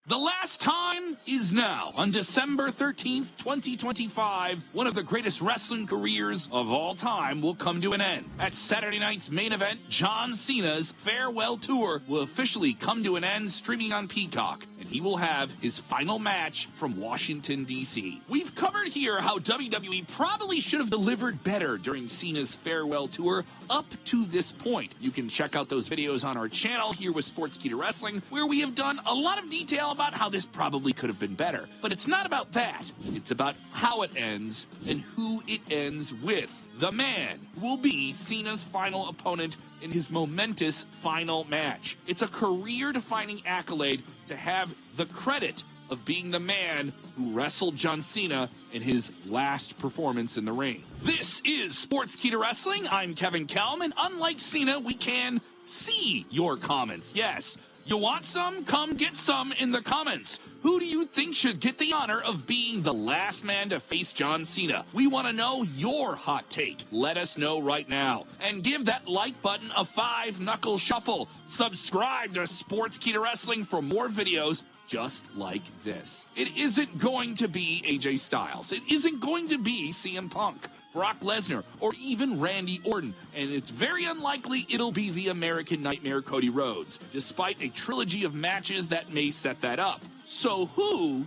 The last time is now. On December 13th, 2025, one of the greatest wrestling careers of all time will come to an end. At Saturday night's main event, John Cena's farewell tour will officially come to an end, streaming on Peacock, and he will have his final match from Washington, D.C. We've covered here how WWE probably should have delivered better during Cena's farewell tour up to this point. You can check out those videos on our channel here with Sportskeeda Wrestling, where we have done a lot of detail about how this probably could have been better. But it's not about that. It's about how it ends and who it ends with. The man who will be Cena's final opponent in his momentous final match. It's a career-defining accolade to have the credit of being the man who wrestled John Cena in his last performance in the ring. This is Sportskeeda Wrestling. I'm Kevin Kelm, and unlike Cena, we can see your comments. Yes, you want some? Come get some in the comments. Who do you think should get the honor of being the last man to face John Cena? We want to know your hot take. Let us know right now. And give that like button a 5-knuckle shuffle. Subscribe to Sportskeeda Wrestling for more videos just like this. It isn't going to be AJ Styles. It isn't going to be CM Punk, Brock Lesnar, or even Randy Orton. And it's very unlikely it'll be the American Nightmare Cody Rhodes, despite a trilogy of matches that may set that up. So who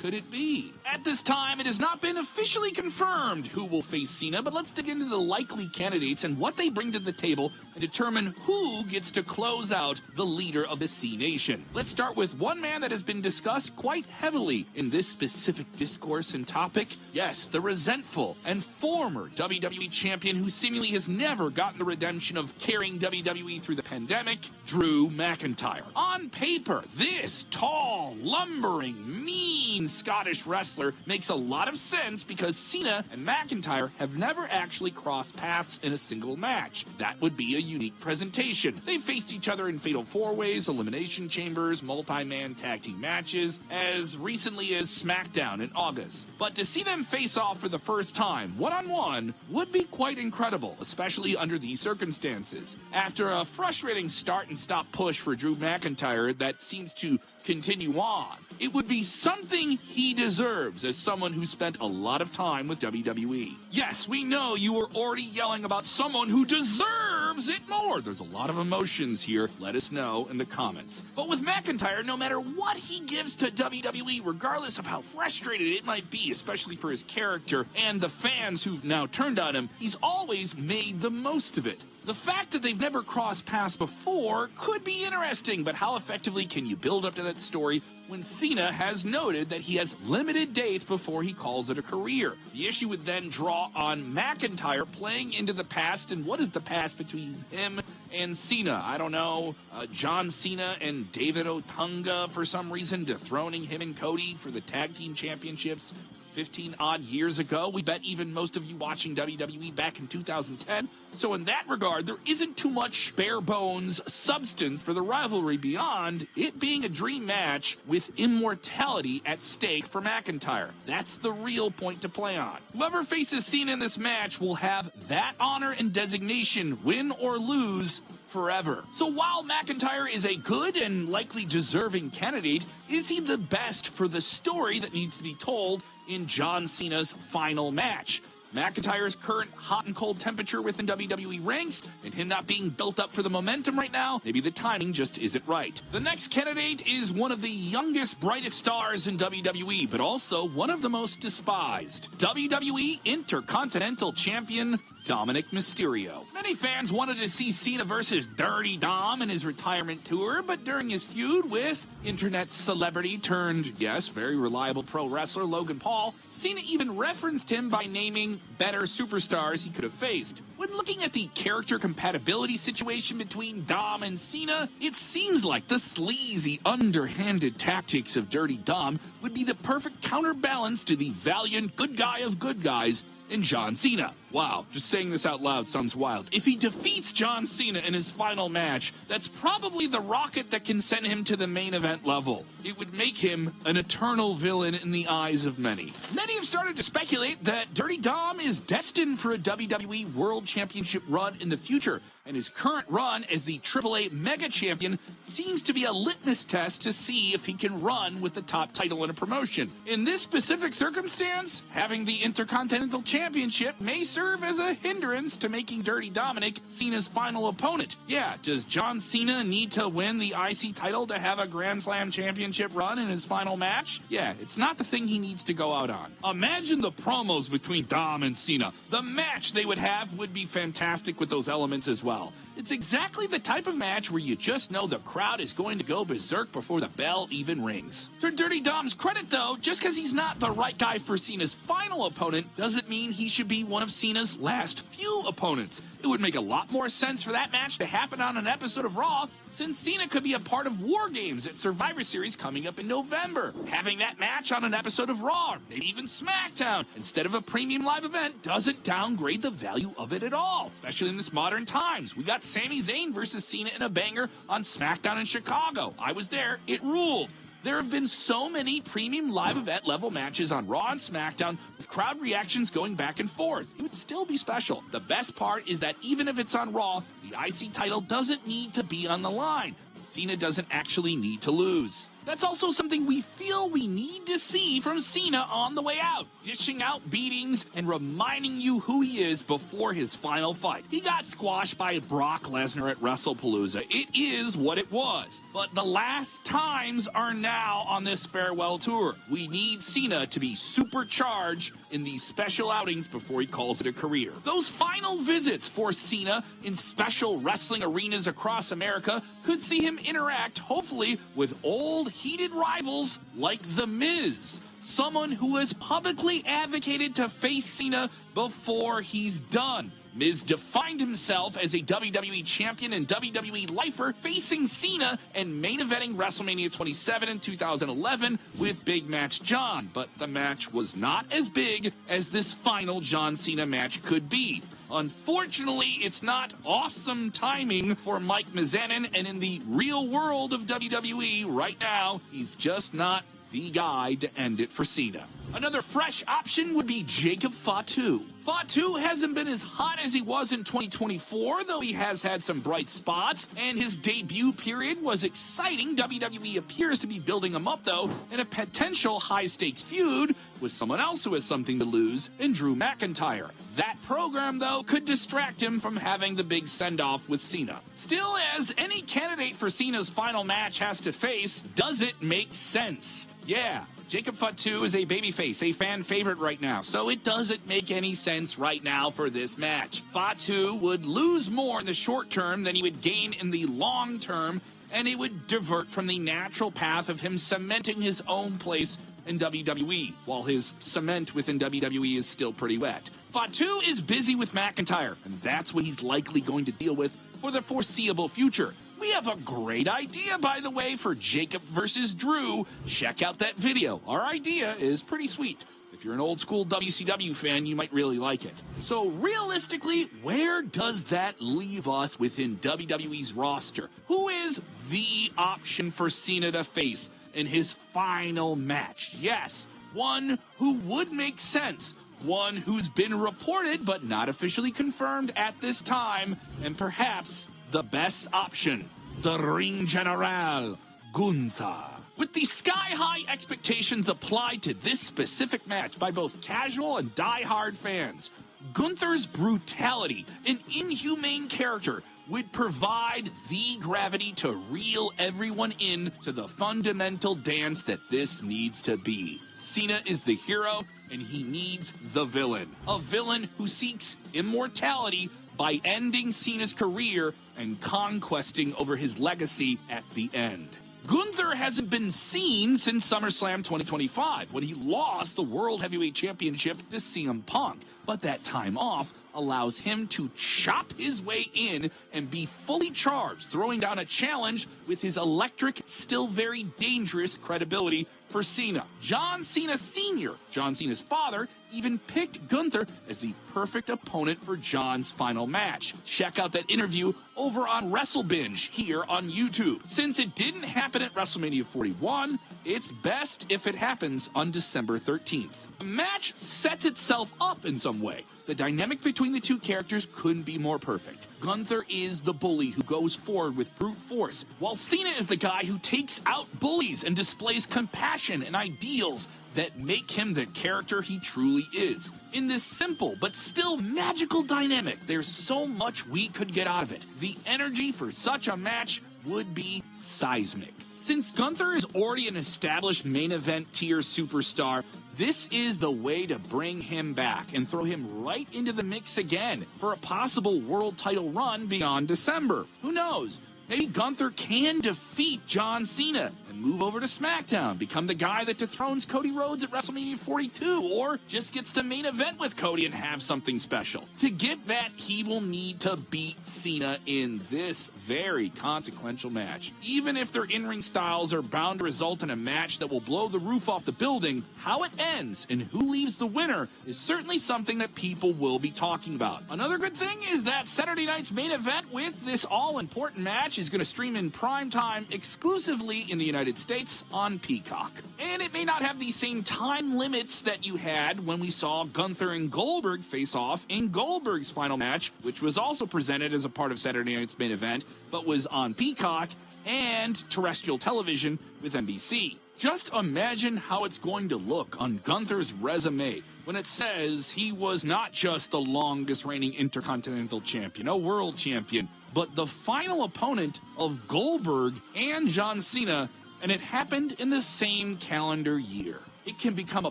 could it be? At this time, it has not been officially confirmed who will face Cena, but let's dig into the likely candidates and what they bring to the table and determine who gets to close out the leader of the C Nation. Let's start with one man that has been discussed quite heavily in this specific discourse and topic. Yes, the resentful and former WWE champion who seemingly has never gotten the redemption of carrying WWE through the pandemic, Drew McIntyre. On paper, this tall, lumbering, mean Scottish wrestler makes a lot of sense because Cena and McIntyre have never actually crossed paths in a single match. That would be a unique presentation. They faced each other in Fatal 4-Ways, Elimination Chambers, multi-man tag team matches as recently as SmackDown in August. But to see them face off for the first time, one-on-one, would be quite incredible, especially under these circumstances. After a frustrating start and stop push for Drew McIntyre that seems to continue on, it would be something he deserves as someone who spent a lot of time with WWE. Yes, we know you were already yelling about someone who deserves it more. There's a lot of emotions here. Let us know in the comments. But with McIntyre, no matter what he gives to WWE, regardless of how frustrated it might be, especially for his character and the fans who've now turned on him, he's always made the most of it. The fact that they've never crossed paths before could be interesting, but how effectively can you build up to that story when Cena has noted that he has limited dates before he calls it a career? The issue would then draw on McIntyre playing into the past, and what is the past between him and Cena? I don't know, John Cena and David Otunga for some reason dethroning him and Cody for the tag team championships 15-odd years ago. We bet even most of you watching WWE back in 2010. So in that regard, there isn't too much bare bones substance for the rivalry beyond it being a dream match with immortality at stake for McIntyre. That's the real point to play on. Whoever faces Cena in this match will have that honor and designation, win or lose, forever. So while McIntyre is a good and likely deserving candidate, is he the best for the story that needs to be told in John Cena's final match? McIntyre's current hot and cold temperature within WWE ranks, and him not being built up for the momentum right now, maybe the timing just isn't right. The next candidate is one of the youngest, brightest stars in WWE, but also one of the most despised. WWE Intercontinental Champion Dominic Mysterio. Many fans wanted to see Cena versus Dirty Dom in his retirement tour, but during his feud with internet celebrity turned, yes, very reliable pro wrestler Logan Paul, Cena even referenced him by naming better superstars he could have faced. When looking at the character compatibility situation between Dom and Cena, it seems like the sleazy, underhanded tactics of Dirty Dom would be the perfect counterbalance to the valiant good guy of good guys in John Cena. Wow, just saying this out loud sounds wild. If he defeats John Cena in his final match, that's probably the rocket that can send him to the main event level. It would make him an eternal villain in the eyes of many. Many have started to speculate that Dirty Dom is destined for a WWE World Championship run in the future. and his current run as the AAA Mega Champion seems to be a litmus test to see if he can run with the top title in a promotion. In this specific circumstance, having the Intercontinental Championship may serve as a hindrance to making Dirty Dominic Cena's final opponent. Yeah, does John Cena need to win the IC title to have a Grand Slam Championship run in his final match? Yeah, it's not the thing he needs to go out on. Imagine the promos between Dom and Cena. The match they would have would be fantastic with those elements as well. It's exactly the type of match where you just know the crowd is going to go berserk before the bell even rings. To Dirty Dom's credit, though, just because he's not the right guy for Cena's final opponent doesn't mean he should be one of Cena's last few opponents. It would make a lot more sense for that match to happen on an episode of Raw, since Cena could be a part of War Games at Survivor Series coming up in November. Having that match on an episode of Raw, or maybe even SmackDown, instead of a premium live event, doesn't downgrade the value of it at all, especially in this modern times. We got Sami Zayn versus Cena in a banger on SmackDown in Chicago. I was there. It ruled. There have been so many premium live event level matches on Raw and SmackDown with crowd reactions going back and forth. It would still be special. The best part is that even if it's on Raw, the IC title doesn't need to be on the line. Cena doesn't actually need to lose. That's also something we feel we need to see from Cena on the way out, dishing out beatings and reminding you who he is before his final fight. He got squashed by Brock Lesnar at WrestlePalooza. It is what it was. But the last times are now on this farewell tour. We need Cena to be supercharged in these special outings before he calls it a career. Those final visits for Cena in special wrestling arenas across America could see him interact, hopefully, with old heated rivals like The Miz, someone who has publicly advocated to face Cena before he's done. Miz defined himself as a WWE champion and WWE lifer, facing Cena and main eventing WrestleMania 27 in 2011 with Big Match John, but the match was not as big as this final John Cena match could be. Unfortunately, it's not awesome timing for Mike Mizanin, and in the real world of WWE right now, he's just not the guy to end it for Cena. Another fresh option would be Jacob Fatu. Fatu hasn't been as hot as he was in 2024, though he has had some bright spots, and his debut period was exciting. WWE appears to be building him up, though, in a potential high-stakes feud with someone else who has something to lose, in Drew McIntyre. That program, though, could distract him from having the big send-off with Cena. Still, as any candidate for Cena's final match has to face, does it make sense? Yeah. Jacob Fatu is a babyface, a fan favorite right now, so it doesn't make any sense right now for this match. Fatu would lose more in the short term than he would gain in the long term, and it would divert from the natural path of him cementing his own place in WWE, while his cement within WWE is still pretty wet. Fatu is busy with McIntyre, and that's what he's likely going to deal with for the foreseeable future. We have a great idea, by the way, for Jacob versus Drew. Check out that video. Our idea is pretty sweet. If you're an old school WCW fan, you might really like it. So realistically, where does that leave us within WWE's roster? Who is the option for Cena to face in his final match? Yes, one who would make sense. One who's been reported but not officially confirmed at this time, and perhaps the best option, the Ring General, Gunther. With the sky-high expectations applied to this specific match by both casual and die-hard fans, Gunther's brutality, an inhumane character, would provide the gravity to reel everyone in to the fundamental dance that this needs to be. Cena is the hero, and he needs the villain. A villain who seeks immortality by ending Cena's career and conquesting over his legacy at the end. Gunther hasn't been seen since SummerSlam 2025, when he lost the World Heavyweight Championship to CM Punk. But that time off allows him to chop his way in and be fully charged, throwing down a challenge with his electric, still very dangerous credibility for Cena. John Cena Sr., John Cena's father, even picked Gunther as the perfect opponent for John's final match. Check out that interview over on WrestleBinge here on YouTube. Since it didn't happen at WrestleMania 41, it's best if it happens on December 13th. The match sets itself up in some way. The dynamic between the two characters couldn't be more perfect. Gunther is the bully who goes forward with brute force, while Cena is the guy who takes out bullies and displays compassion and ideals that make him the character he truly is. In this simple but still magical dynamic, there's so much we could get out of it. The energy for such a match would be seismic. Since Gunther is already an established main event tier superstar, this is the way to bring him back and throw him right into the mix again for a possible world title run beyond December. Who knows? Maybe Gunther can defeat John Cena and move over to SmackDown, become the guy that dethrones Cody Rhodes at WrestleMania 42, or just gets to main event with Cody and have something special. To get that, he will need to beat Cena in this very consequential match. Even if their in-ring styles are bound to result in a match that will blow the roof off the building, how it ends and who leaves the winner is certainly something that people will be talking about. Another good thing is that Saturday night's main event with this all-important match is going to stream in prime time exclusively in the United States on Peacock. And it may not have the same time limits that you had when we saw Gunther and Goldberg face off in Goldberg's final match, which was also presented as a part of Saturday night's main event, but was on Peacock and terrestrial television with NBC. Just imagine how it's going to look on Gunther's resume when it says he was not just the longest reigning Intercontinental Champion, a world champion, but the final opponent of Goldberg and John Cena, and it happened in the same calendar year. It can become a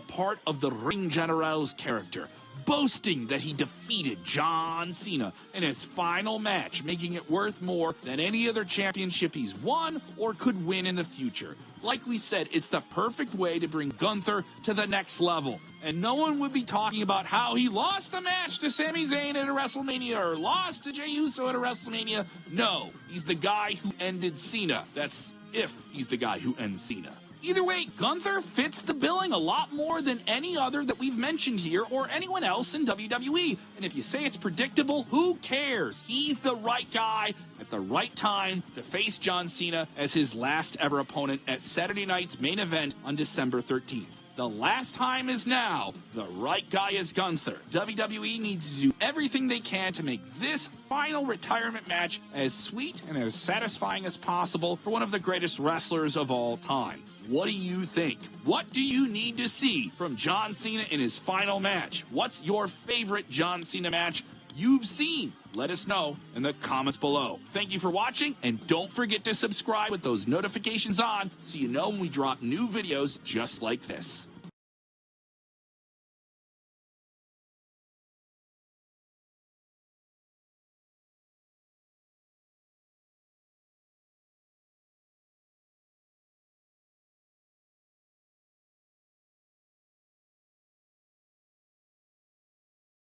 part of the Ring General's character, boasting that he defeated John Cena in his final match, making it worth more than any other championship he's won or could win in the future. Like we said, it's the perfect way to bring Gunther to the next level. And no one would be talking about how he lost a match to Sami Zayn at a WrestleMania or lost to Jey Uso at a WrestleMania. No, he's the guy who ended Cena. That's if he's the guy who ends Cena. Either way, Gunther fits the billing a lot more than any other that we've mentioned here or anyone else in WWE. And if you say it's predictable, who cares? He's the right guy at the right time to face John Cena as his last ever opponent at Saturday night's main event on December 13th. The last time is now. The right guy is Gunther. WWE needs to do everything they can to make this final retirement match as sweet and as satisfying as possible for one of the greatest wrestlers of all time. What do you think? What do you need to see from John Cena in his final match? What's your favorite John Cena match you've seen? Let us know in the comments below. Thank you for watching, and don't forget to subscribe with those notifications on so you know when we drop new videos just like this.